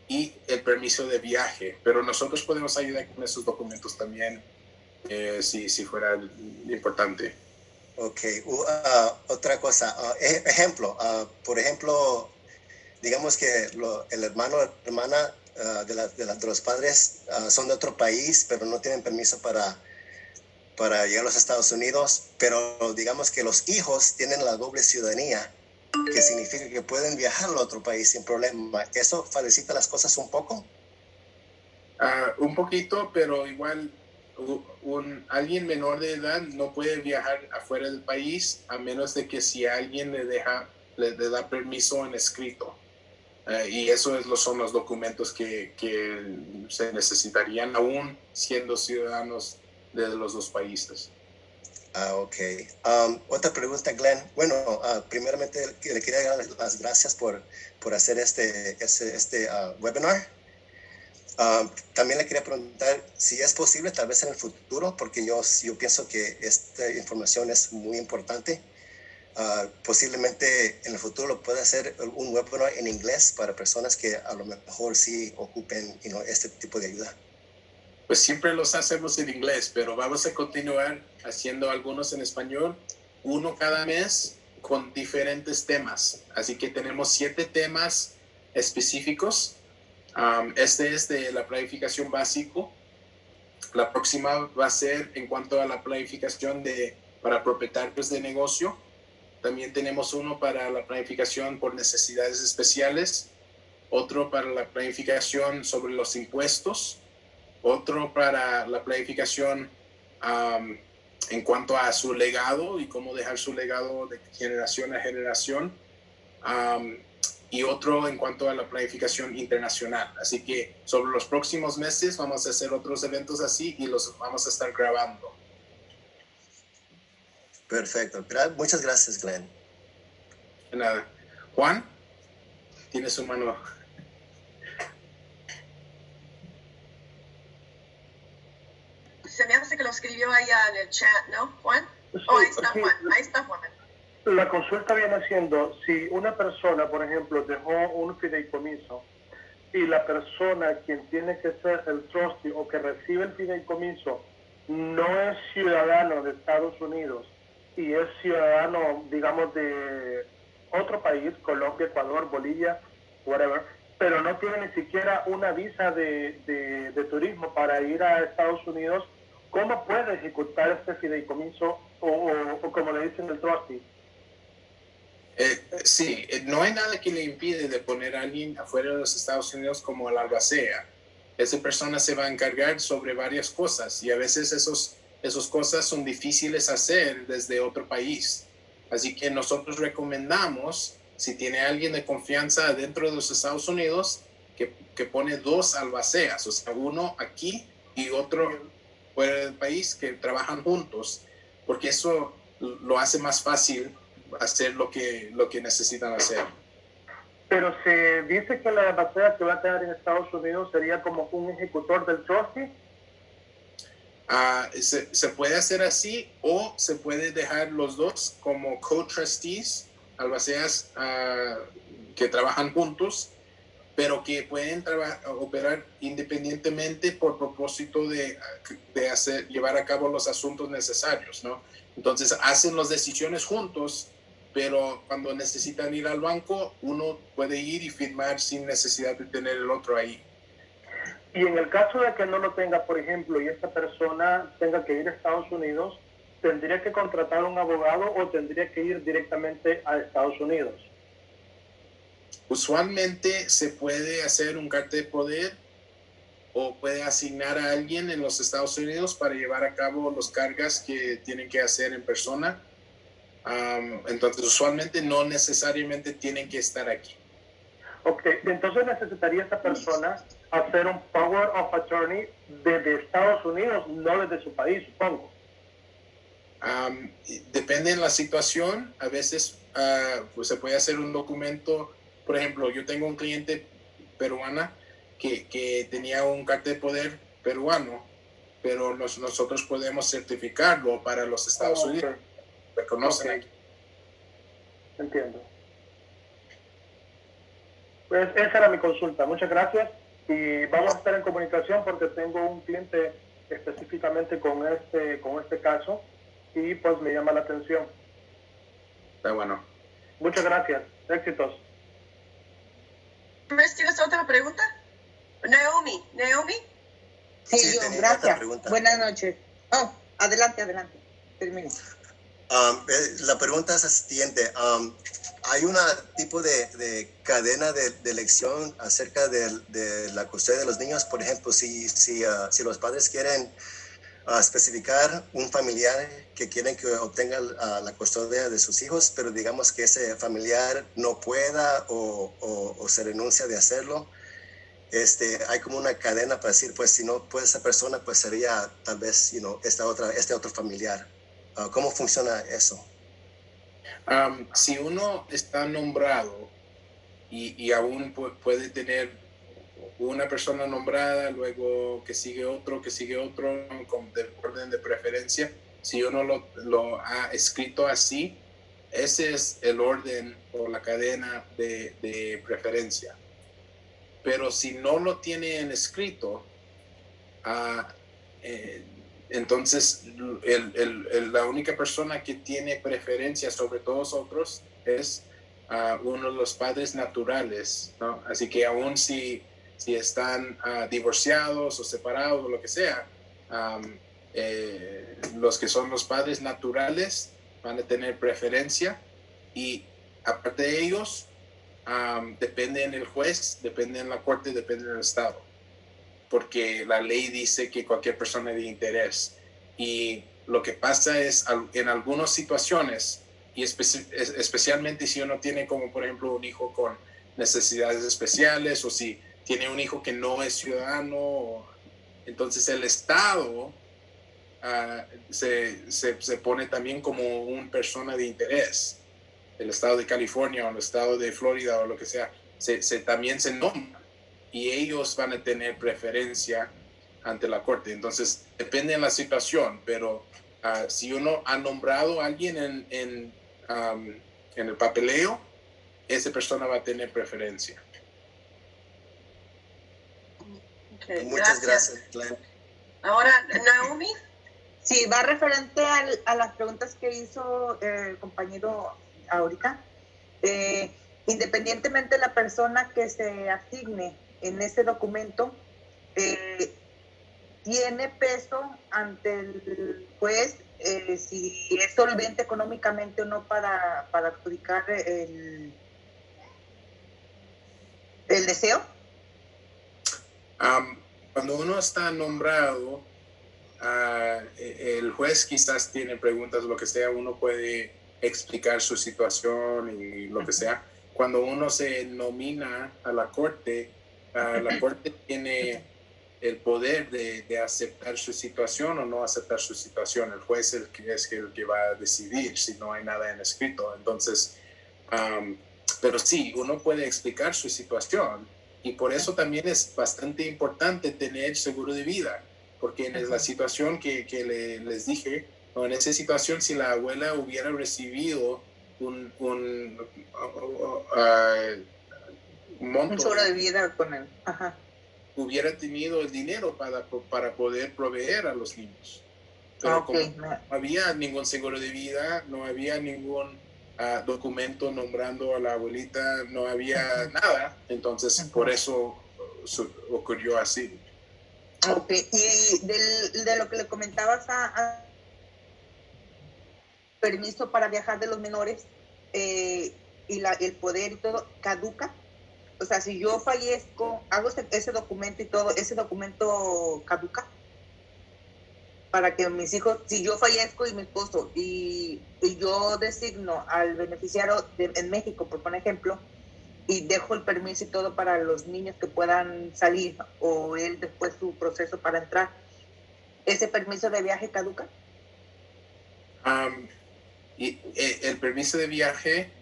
y el permiso de viaje. Pero nosotros podemos ayudar con esos documentos también, si fuera importante. Ok, otra cosa, ejemplo, por ejemplo, digamos que el hermano o hermana de los padres son de otro país, pero no tienen permiso para llegar a los Estados Unidos, pero digamos que los hijos tienen la doble ciudadanía, que significa que pueden viajar a otro país sin problema. ¿Eso facilita las cosas un poco? Un poquito, pero igual alguien menor de edad no puede viajar afuera del país a menos de que si alguien le da permiso en escrito. Y eso son los documentos que se necesitarían aún siendo ciudadanos de los dos países. Ok. Otra pregunta, Glenn. Bueno, primeramente le quería dar las gracias por hacer este webinar. También le quería preguntar si es posible, tal vez en el futuro, porque yo pienso que esta información es muy importante. Posiblemente en el futuro lo pueda hacer un webinar en inglés para personas que a lo mejor sí ocupen este tipo de ayuda. Pues siempre los hacemos en inglés, pero vamos a continuar haciendo algunos en español, uno cada mes con diferentes temas. Así que tenemos 7 temas específicos. Este es de la planificación básico. La próxima va a ser en cuanto a la planificación para propietarios de negocio. También tenemos uno para la planificación por necesidades especiales, otro para la planificación sobre los impuestos, otro para la planificación en cuanto a su legado y cómo dejar su legado de generación a generación, y otro en cuanto a la planificación internacional. Así que sobre los próximos meses vamos a hacer otros eventos así y los vamos a estar grabando. Perfecto. Muchas gracias, Glenn. De nada. Juan, tiene su mano. Se me hace que lo escribió allá en el chat, ¿no, Juan? Oh, ahí está Juan, ahí está Juan. La consulta viene siendo, si una persona, por ejemplo, dejó un fideicomiso y la persona quien tiene que ser el trustee o que recibe el fideicomiso no es ciudadano de Estados Unidos y es ciudadano, digamos, de otro país, Colombia, Ecuador, Bolivia, whatever, pero no tiene ni siquiera una visa de turismo para ir a Estados Unidos, ¿cómo puede ejecutar este fideicomiso o como le dicen el trustee? Sí, no hay nada que le impide de poner a alguien afuera de los Estados Unidos como el albacea. Esa persona se va a encargar sobre varias cosas y a veces esas cosas son difíciles hacer desde otro país. Así que nosotros recomendamos, si tiene alguien de confianza dentro de los Estados Unidos, que pone 2 albaceas, o sea, uno aquí y otro fuera del país, que trabajan juntos, porque eso lo hace más fácil hacer lo que necesitan hacer. Pero se dice que la albacea que va a quedar en Estados Unidos sería como un ejecutor del trustee. Se puede hacer así o se puede dejar los dos como co-trustees, albaceas que trabajan juntos, pero que pueden operar independientemente por propósito de llevar a cabo los asuntos necesarios, ¿no? Entonces hacen las decisiones juntos, pero cuando necesitan ir al banco, uno puede ir y firmar sin necesidad de tener el otro ahí. Y en el caso de que no lo tenga, por ejemplo, y esta persona tenga que ir a Estados Unidos, ¿tendría que contratar a un abogado o tendría que ir directamente a Estados Unidos? Usualmente se puede hacer un carta de poder o puede asignar a alguien en los Estados Unidos para llevar a cabo los cargas que tienen que hacer en persona. Entonces, usualmente no necesariamente tienen que estar aquí. Ok, entonces necesitaría esta persona hacer un power of attorney desde Estados Unidos, no desde su país, supongo. Depende de la situación. A veces pues se puede hacer un documento. Por ejemplo, yo tengo un cliente peruana que tenía un carta de poder peruano, pero nosotros podemos certificarlo para los Estados Unidos. Reconocen aquí. Entiendo. Pues esa era mi consulta. Muchas gracias y vamos a estar en comunicación porque tengo un cliente específicamente con este caso y pues me llama la atención. Está bueno. Muchas gracias. Éxitos. Chris, ¿tienes otra pregunta? Naomi. Sí, yo, gracias. Buenas noches. Oh, adelante. Termine. La pregunta es la siguiente. Hay un tipo de cadena de elección acerca de la custodia de los niños. Por ejemplo, si los padres quieren especificar un familiar que quieren que obtenga la custodia de sus hijos, pero digamos que ese familiar no pueda o se renuncia de hacerlo, hay como una cadena para decir, pues si no puede esa persona, pues sería tal vez este otro familiar. ¿Cómo funciona eso? Si uno está nombrado y aún puede tener una persona nombrada, luego que sigue otro, con orden de preferencia, si uno lo ha escrito así, ese es el orden o la cadena de preferencia. Pero si no lo tiene en escrito, entonces la única persona que tiene preferencia sobre todos otros es uno de los padres naturales, ¿no? Así que aún si están divorciados o separados o lo que sea, los que son los padres naturales van a tener preferencia y aparte de ellos, depende en el juez, depende en la corte, depende en el estado, porque la ley dice que cualquier persona de interés, y lo que pasa es en algunas situaciones, y especialmente si uno tiene como por ejemplo un hijo con necesidades especiales o si tiene un hijo que no es ciudadano, entonces el estado se pone también como una persona de interés. El estado de California o el estado de Florida o lo que sea, también se nombra y ellos van a tener preferencia ante la corte. Entonces, depende de la situación, pero si uno ha nombrado a alguien en el papeleo, esa persona va a tener preferencia. Okay, muchas gracias, Glenn. Ahora, Naomi. Sí, va referente a las preguntas que hizo el compañero ahorita. Independientemente de la persona que se asigne en ese documento, tiene peso ante el juez si es solvente económicamente o no para adjudicar el deseo. Cuando uno está nombrado, el juez quizás tiene preguntas, lo que sea, uno puede explicar su situación y lo que sea. Cuando uno se nomina a la corte tiene el poder de aceptar su situación o no aceptar su situación. El juez es el que va a decidir si no hay nada en escrito. Entonces, pero sí, uno puede explicar su situación y por eso también es bastante importante tener seguro de vida, porque en la situación que les dije, o en esa situación, si la abuela hubiera recibido un monto, un seguro de vida con él. Ajá. Hubiera tenido el dinero para poder proveer a los niños. Pero como no había ningún seguro de vida, no había ningún documento nombrando a la abuelita, no había nada, entonces por eso ocurrió así. Ok, y de lo que le comentabas permiso para viajar de los menores y el poder y todo, ¿caduca? O sea, si yo fallezco, hago ese documento y todo, ¿ese documento caduca? Para que mis hijos, si yo fallezco y mi esposo, y yo designo al beneficiario en México, por poner ejemplo, y dejo el permiso y todo para los niños que puedan salir, o él después su proceso para entrar, ¿ese permiso de viaje caduca? Y el permiso de viaje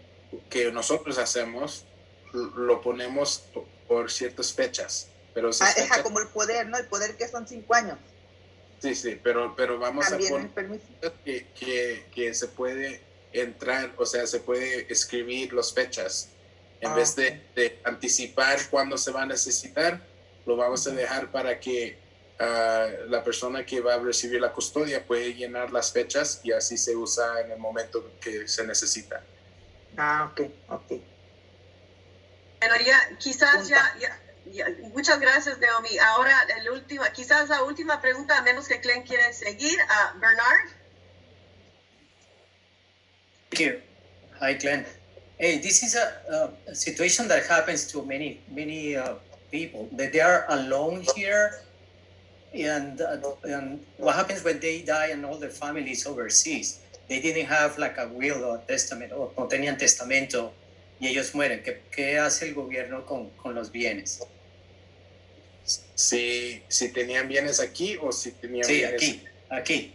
que nosotros hacemos, lo ponemos por ciertas fechas. Pero fechas, como el poder, ¿no? El poder que son 5 años. Sí, pero vamos también a poner que se puede entrar, o sea, se puede escribir las fechas. En vez de anticipar cuándo se va a necesitar, lo vamos a dejar para que la persona que va a recibir la custodia puede llenar las fechas y así se usa en el momento que se necesita. Ok. Pero quizás ya, muchas gracias, Naomi. Ahora, quizás la última pregunta, a menos que Glenn quiera seguir. Bernard? Thank you. Hi, Glenn. Hey, this is a situation that happens to many people, that they are alone here, and what happens when they die and all their family is overseas? They didn't have like a will or testament, o no tenían testamento, y ellos mueren. ¿Qué hace el gobierno con los bienes? Si tenían bienes aquí o si tenían bienes... aquí.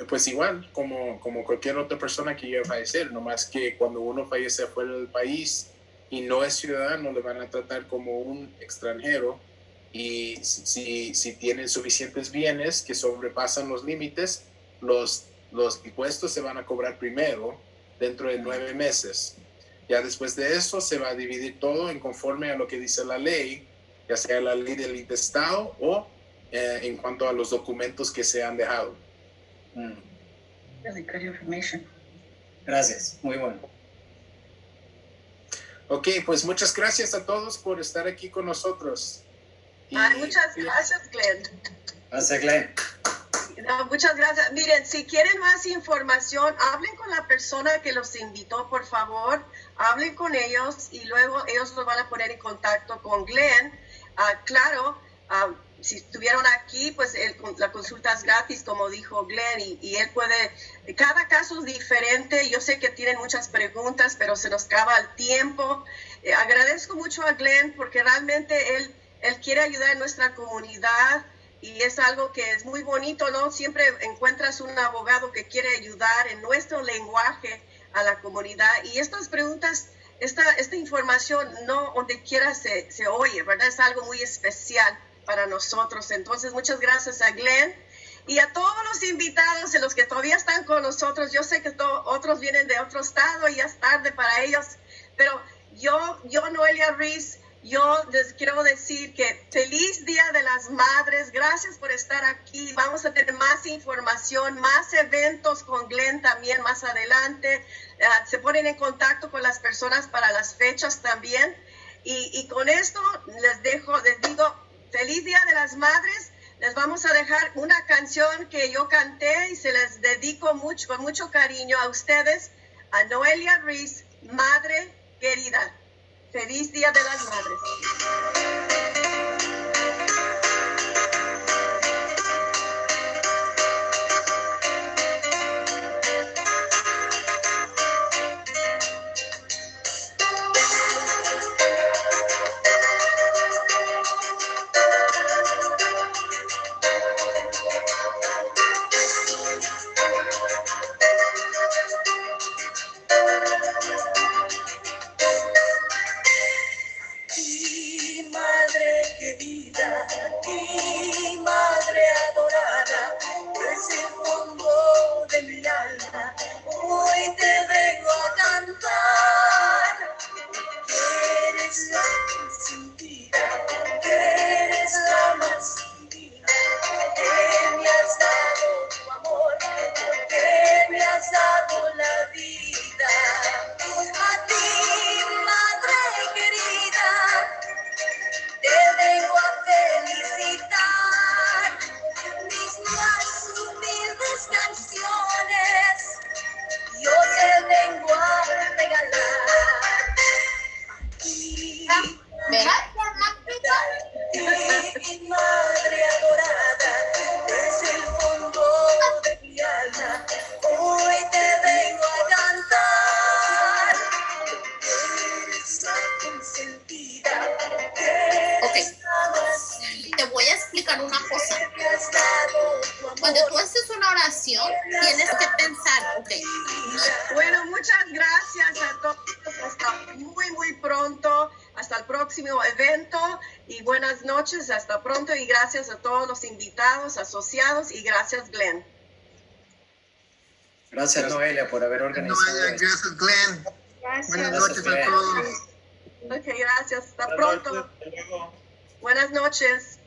Pues igual, como cualquier otra persona que llegue a fallecer, nomás que cuando uno fallece fuera del país y no es ciudadano, le van a tratar como un extranjero, y si tienen suficientes bienes que sobrepasan los límites, los impuestos se van a cobrar primero, dentro de 9 meses. Ya después de eso se va a dividir todo en conforme a lo que dice la ley, ya sea la ley del intestado o en cuanto a los documentos que se han dejado. Really good information. Gracias, muy bueno. Ok, pues muchas gracias a todos por estar aquí con nosotros. Muchas gracias, Glenn. Gracias, Glenn. No, muchas gracias. Miren, si quieren más información, hablen con la persona que los invitó, por favor. Hablen con ellos y luego ellos los van a poner en contacto con Glenn. Claro, si estuvieron aquí, pues la consulta es gratis, como dijo Glenn, y él puede, cada caso es diferente. Yo sé que tienen muchas preguntas, pero se nos acaba el tiempo. Agradezco mucho a Glenn porque realmente él quiere ayudar a nuestra comunidad y es algo que es muy bonito, ¿no? Siempre encuentras un abogado que quiere ayudar en nuestro lenguaje a la comunidad, y estas preguntas, esta información no donde quiera se oye, ¿verdad? Es algo muy especial para nosotros. Entonces, muchas gracias a Glenn. Y a todos los invitados, y los que todavía están con nosotros, yo sé que otros vienen de otro estado y ya es tarde para ellos, pero yo Noelia Reese, yo les quiero decir que feliz Día de las Madres, gracias por estar aquí, vamos a tener más información, más eventos con Glenn también más adelante, se ponen en contacto con las personas para las fechas también, y con esto les digo, feliz Día de las Madres. Les vamos a dejar una canción que yo canté y se les dedico con mucho cariño a ustedes, a Noelia Reese, Madre Querida. Feliz Día de las Madres. Te voy a explicar una cosa. Cuando tú haces una oración, tienes que pensar, ok. Bueno, muchas gracias a todos. Hasta muy pronto. Hasta el próximo evento. Y buenas noches. Hasta pronto. Y gracias a todos los invitados, asociados. Y gracias, Glenn. Gracias, Noelia, por haber organizado esto. Gracias, Glenn. Gracias. Buenas noches a todos. Ok, gracias. Hasta pronto. Buenas noches.